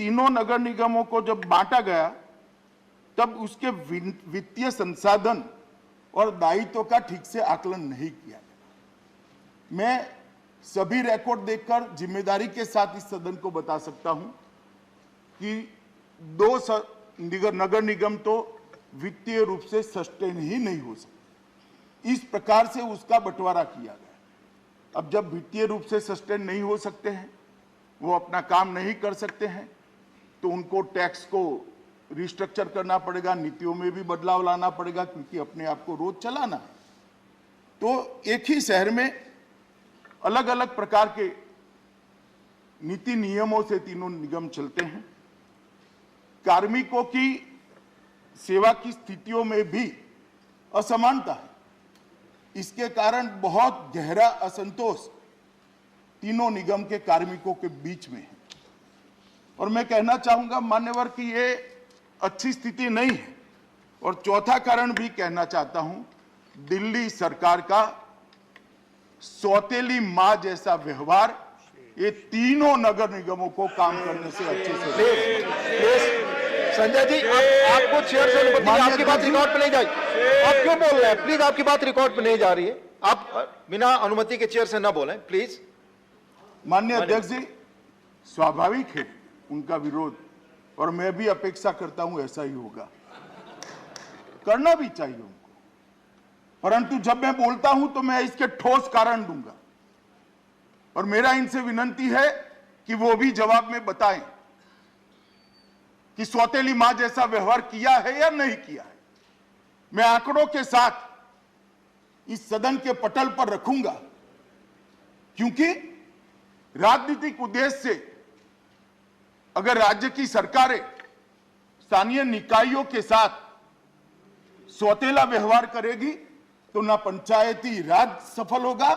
तीनों नगर निगमों को जब बांटा गया तब उसके वित्तीय संसाधन और दायित्व का ठीक से आकलन नहीं किया गया। मैं सभी रिकॉर्ड देखकर जिम्मेदारी के साथ इस सदन को बता सकता हूं कि दो नगर निगम तो वित्तीय रूप से सस्टेन ही नहीं हो सकते। इस प्रकार से उसका बंटवारा किया गया। अब जब वित्तीय रूप से सस्टेन नहीं हो सकते हैं, वो अपना काम नहीं कर सकते हैं, तो उनको टैक्स को रिस्ट्रक्चर करना पड़ेगा, नीतियों में भी बदलाव लाना पड़ेगा, क्योंकि अपने आप को रोज चलाना है। तो एक ही शहर में अलग अलग प्रकार के नीति नियमों से तीनों निगम चलते हैं। कार्मिकों की सेवा की स्थितियों में भी असमानता है। इसके कारण बहुत गहरा असंतोष तीनों निगम के कार्मिकों के बीच में है। और मैं कहना चाहूंगा मान्यवर कि ये अच्छी स्थिति नहीं है। और चौथा कारण भी कहना चाहता हूं, दिल्ली सरकार का सौतेली मां जैसा व्यवहार ये तीनों नगर निगमों को काम करने से अच्छे से। संजय जी, आपको चेयर से अनुमति, आपकी बात रिकॉर्ड पे नहीं जाएगी। आप क्यों बोल रहे हैं? प्लीज, आपकी बात रिकॉर्ड पे नहीं जा रही है। आप बिना अनुमति के चेयर से ना बोलें, प्लीज। माननीय अध्यक्ष जी, स्वाभाविक है उनका विरोध, और मैं भी अपेक्षा करता हूं ऐसा ही होगा, करना भी चाहिए उनको। परंतु जब मैं बोलता हूं तो मैं इसके ठोस कारण दूंगा, और मेरा इनसे विनती है कि वो भी जवाब में बताएं कि सौतेली मां जैसा व्यवहार किया है या नहीं किया है। मैं आंकड़ों के साथ इस सदन के पटल पर रखूंगा, क्योंकि राजनीतिक उद्देश्य से अगर राज्य की सरकारें स्थानीय निकायों के साथ सौतेला व्यवहार करेगी तो ना पंचायती राज सफल होगा,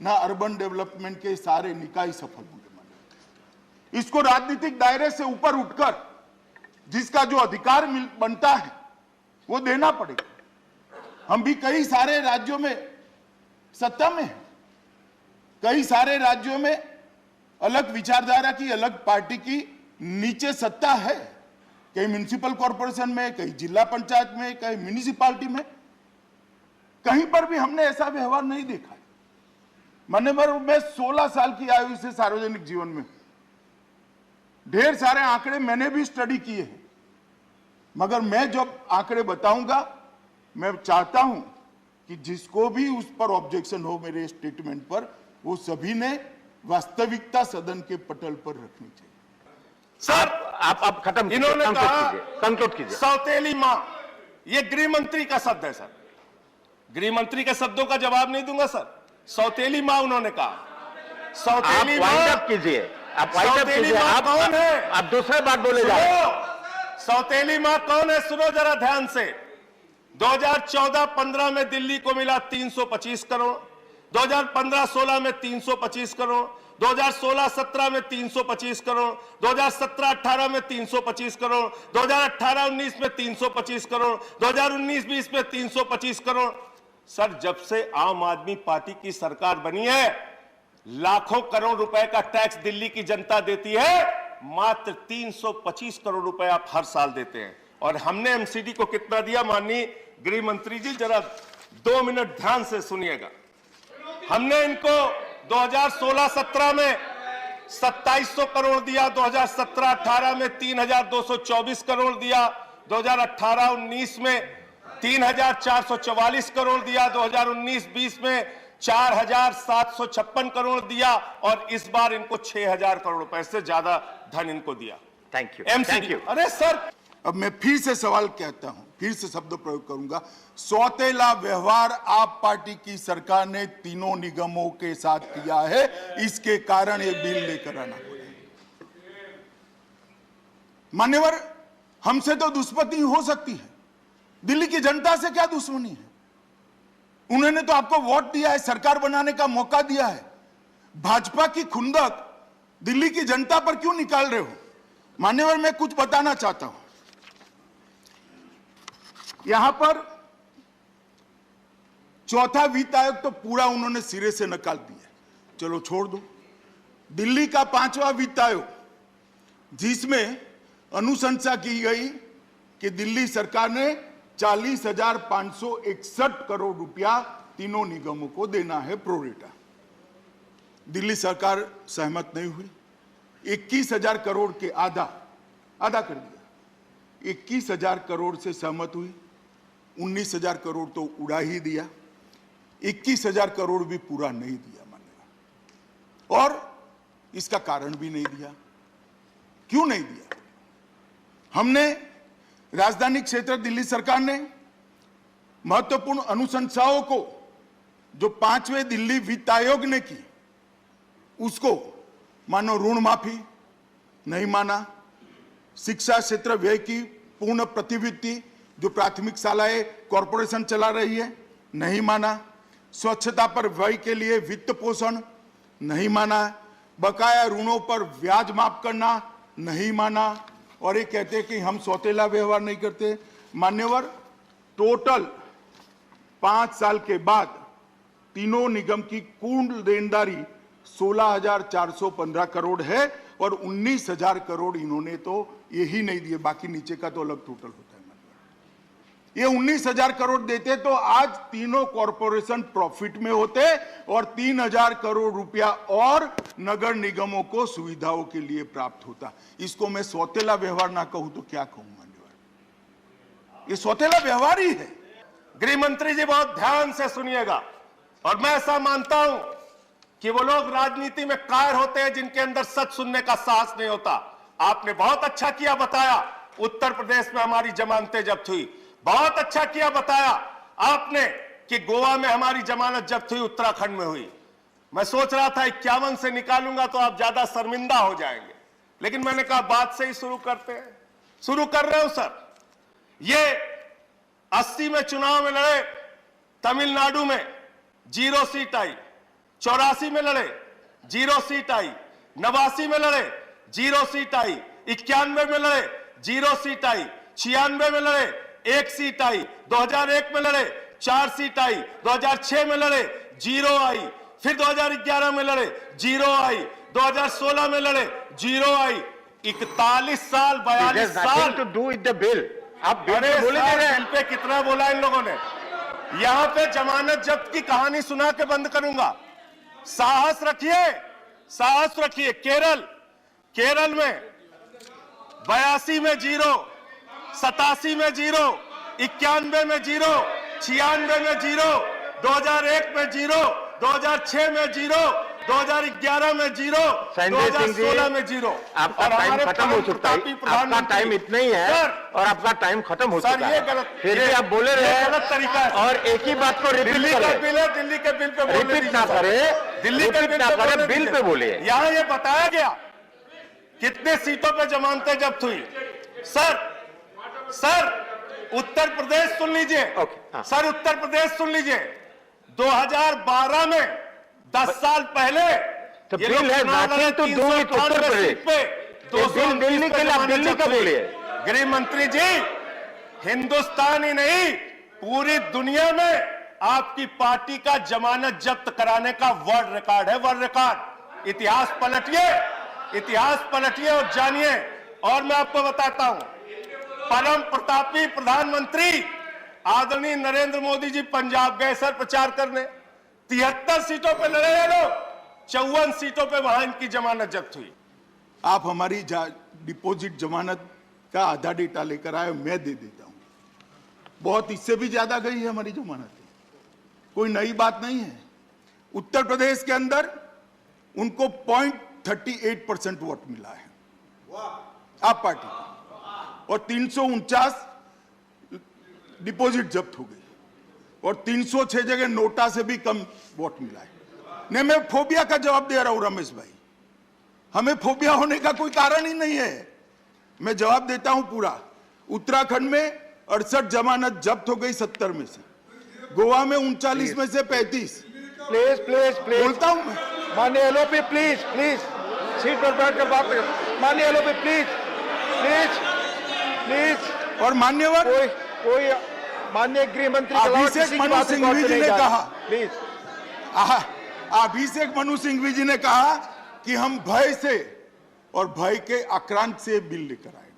ना अर्बन डेवलपमेंट के सारे निकाय सफल होंगे। इसको राजनीतिक दायरे से ऊपर उठकर जिसका जो अधिकार बनता है वो देना पड़ेगा। हम भी कई सारे राज्यों में सत्ता में हैं, कई सारे राज्यों में अलग विचारधारा की, अलग पार्टी की नीचे सत्ता है, कई म्युनिसिपल कॉर्पोरेशन में, कई जिला पंचायत में, कई म्युनिसिपालिटी में। कहीं पर भी हमने ऐसा व्यवहार नहीं देखा है। मान्यवर, मैं 16 साल की आयु से सार्वजनिक जीवन में, ढेर सारे आंकड़े मैंने भी स्टडी किए हैं, मगर मैं जब आंकड़े बताऊंगा, मैं चाहता हूं कि जिसको भी उस पर ऑब्जेक्शन हो मेरे स्टेटमेंट पर, वो सभी ने वास्तविकता सदन के पटल पर रखनी चाहिए। सर, आप खत्म, इन्होंने कहा कंक्लूड कीजिए। सौतेली मां, ये गृह मंत्री का शब्द है सर। गृह मंत्री के शब्दों का जवाब नहीं दूंगा सर। सौतेली मां उन्होंने कहा। सौतेली मां कीजिए, आप सौतेली मां कौन है? आप दूसरे बात बोले जा रहे हैं। सौतेली मां कौन है? सुनो जरा ध्यान से। 2014-15 में दिल्ली को मिला 325 करोड़, 2015-16 में 325 करोड़, 2016-17 में 325 करोड़, 2017-18 में 325 करोड़, 2018-19 में 325 करोड़, 2019-20 में 325 करोड़। सर, जब से आम आदमी पार्टी की सरकार बनी है, लाखों करोड़ रुपए का टैक्स दिल्ली की जनता देती है, मात्र 325 करोड़ रुपए आप हर साल देते हैं। और हमने एमसीडी को कितना दिया? माननीय गृह मंत्री जी, जरा 2 मिनट ध्यान से सुनिएगा। हमने इनको 2016-17 में 2700 करोड़ दिया, 2017-18 में 3224 करोड़ दिया, 2018-19 में 3444 करोड़ दिया, 2019-20 में 4756 करोड़ दिया, और इस बार इनको 6000 करोड़ रुपए से ज्यादा धन इनको दिया। Thank you, thank you. अरे सर, अब मैं फिर से सवाल कहता हूं, फिर से शब्द प्रयोग करूंगा, सौतेला व्यवहार आप पार्टी की सरकार ने तीनों निगमों के साथ किया है, इसके कारण ये बिल लेकर आना पड़ा। मान्यवर, हमसे तो दुश्मनी हो सकती है, दिल्ली की जनता से क्या दुश्मनी है? उन्होंने तो आपको वोट दिया है, सरकार बनाने का मौका दिया है। भाजपा की खुंदक दिल्ली की जनता पर क्यों निकाल रहे हो? मान्यवर, मैं कुछ बताना चाहता हूं। यहां पर चौथा वित्त आयोग तो पूरा उन्होंने सिरे से निकाल दिया, चलो छोड़ दो। दिल्ली का 5वां वित्त आयोग, जिसमें अनुशंसा की गई कि दिल्ली सरकार ने 40,561 करोड़ रुपया तीनों निगमों को देना है प्रोरेटा। दिल्ली सरकार सहमत नहीं हुई। 21,000 करोड़ के आधा कर दिया। 21,000 करोड़ से सहमत हुई, 19,000 करोड़ तो उड़ा ही दिया, 21,000 करोड़ भी पूरा नहीं दिया मान्यवर, और इसका कारण भी नहीं दिया। क्यों नहीं दिया? हमने राजधानी क्षेत्र दिल्ली सरकार ने महत्वपूर्ण अनुशंसाओं को जो 5वें दिल्ली वित्त आयोग ने की, उसको मानो ऋण माफी नहीं माना, शिक्षा क्षेत्र व्यय की पूर्ण प्रतिवृत्ति जो प्राथमिक शालाएं कॉरपोरेशन चला रही है नहीं माना, स्वच्छता पर व्यय के लिए वित्त पोषण नहीं माना, बकाया ऋणों पर ब्याज माफ करना नहीं माना, और ये कहते हैं कि हम सौतेला व्यवहार नहीं करते। मान्यवर, टोटल 5 साल के बाद तीनों निगम की कुल देनदारी 16,415 करोड़ है, और 19,000 करोड़ इन्होंने तो यही नहीं दिए, बाकी नीचे का तो अलग टोटल होता है। ये 19,000 करोड़ देते तो आज तीनों कॉरपोरेशन प्रॉफिट में होते और 3,000 करोड़ रुपया और नगर निगमों को सुविधाओं के लिए प्राप्त होता। इसको मैं सौतेला व्यवहार ना कहूं तो क्या कहूं मान्यवर? ये सौतेला व्यवहार ही है। गृह मंत्री जी बहुत ध्यान से सुनिएगा, और मैं ऐसा मानता हूं कि वो लोग राजनीति में कायर होते हैं जिनके अंदर सच सुनने का साहस नहीं होता। आपने बहुत अच्छा किया बताया, उत्तर प्रदेश में हमारी जमानतें जब्त हुई। बहुत अच्छा किया बताया आपने कि गोवा में हमारी जमानत जब्त हुई, उत्तराखंड में हुई। मैं सोच रहा था 51 से निकालूंगा तो आप ज्यादा शर्मिंदा हो जाएंगे, लेकिन मैंने कहा बात से ही शुरू करते हैं। शुरू कर रहे हो सर। ये 80 में चुनाव में लड़े, तमिलनाडु में 0 सीट आई, 84 में लड़े 0 सीट आई, 89 में लड़े 0 सीट आई, 91 में लड़े 0 सीट आई, 96 में लड़े 1 सीट आई, 2001 में लड़े 4 सीट आई, 2006 में लड़े 0 आई, फिर 2011 में लड़े 0 आई, 2016 में लड़े 0 आई। 41 साल 42 साल to do with the bill. आप बिल पे कितना बोला इन लोगों ने? यहां पे जमानत जब्त की कहानी सुना के बंद करूंगा। साहस रखिए, साहस रखिए। केरल में 82 में 0, 87 में 0, 91 में 0, 96 में 0, 2001 में 0, 2006 में 0, 2011 में 0, 2016 में 0। आपका टाइम खत्म हो चुका है। आपका टाइम इतना ही है और आपका टाइम खत्म हो चुका है। फिर भी आप बोले रहे हैं गलत तरीका है। और एक ही बात को रिपीट दिल्ली का बिल है, दिल्ली के बिल पे बोलने रिपीट ना करें, दिल्ली के बिल पे बोलिए। यहां ये बताया गया कितने सीटों पे जमानतें जब्त हुई। सर उत्तर प्रदेश सुन लीजिए। सर उत्तर प्रदेश सुन लीजिए। 2012 में 10 साल पहले तो बिल है nothing to do with Uttar Pradesh पे। दिल्ली के लिए दिल्ली का बोलिए। गृह मंत्री जी, हिंदुस्तान ही नहीं पूरी दुनिया में आपकी पार्टी का जमानत जब्त कराने का वर्ल्ड रिकॉर्ड है, वर्ल्ड रिकॉर्ड। इतिहास पलटिए और जानिए। और मैं आपको बताता हूं, परम प्रतापी प्रधानमंत्री आदरणीय नरेंद्र मोदी जी पंजाब गए सर प्रचार करने। 73 सीटों पे लड़े हैं लोग, 54 सीटों पे वहां इनकी जमानत जब्त हुई। आप हमारी डिपॉजिट जमानत का आधा डेटा लेकर आए, मैं दे देता हूं। बहुत इससे भी ज्यादा गई है हमारी जमानत, कोई नई बात नहीं है। उत्तर प्रदेश के अंदर उनको 0.38% वोट मिला है आप पार्टी को, और 349 डिपॉजिट जब्त हो गई, और 306 जगह नोटा से भी कम वोट मिला है। नहीं, मैं फोबिया का जवाब दे रहा हूं रमेश भाई, हमें फोबिया होने का कोई कारण ही नहीं है। मैं जवाब देता हूं पूरा। उत्तराखंड में 68 जमानत जब्त हो गई 70 में से, गोवा में 39 में से 35। प्लीज बोलता हूं मैं। माननीय एलओपी प्लीज सीट पर बैठकर बात करें। माननीय एलओपी प्लीज। और मान्यवर कोई माननीय गृह मंत्री अभिषेक मनु सिंघवी जी ने कहा, प्लीज अभिषेक मनु सिंघवी जी ने कहा कि हम भय से और भय के आक्रांत से बिल लेकर आए।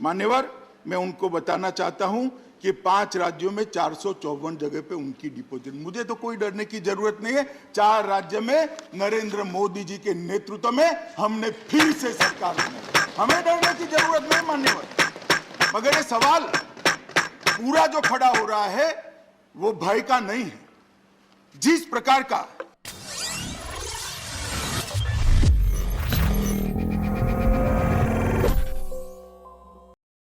मान्यवर, मैं उनको बताना चाहता हूं कि 5 राज्यों में 454 जगह पे उनकी डिपॉजिट। मुझे तो कोई डरने की जरूरत नहीं है। 4 राज्य में नरेंद्र मोदी जी के नेतृत्व में हमने फिर से सरकार बनाई, हमें डरने की जरूरत नहीं मान्यवर। मगर ये सवाल पूरा जो खड़ा हो रहा है वो भय का नहीं है। जिस प्रकार का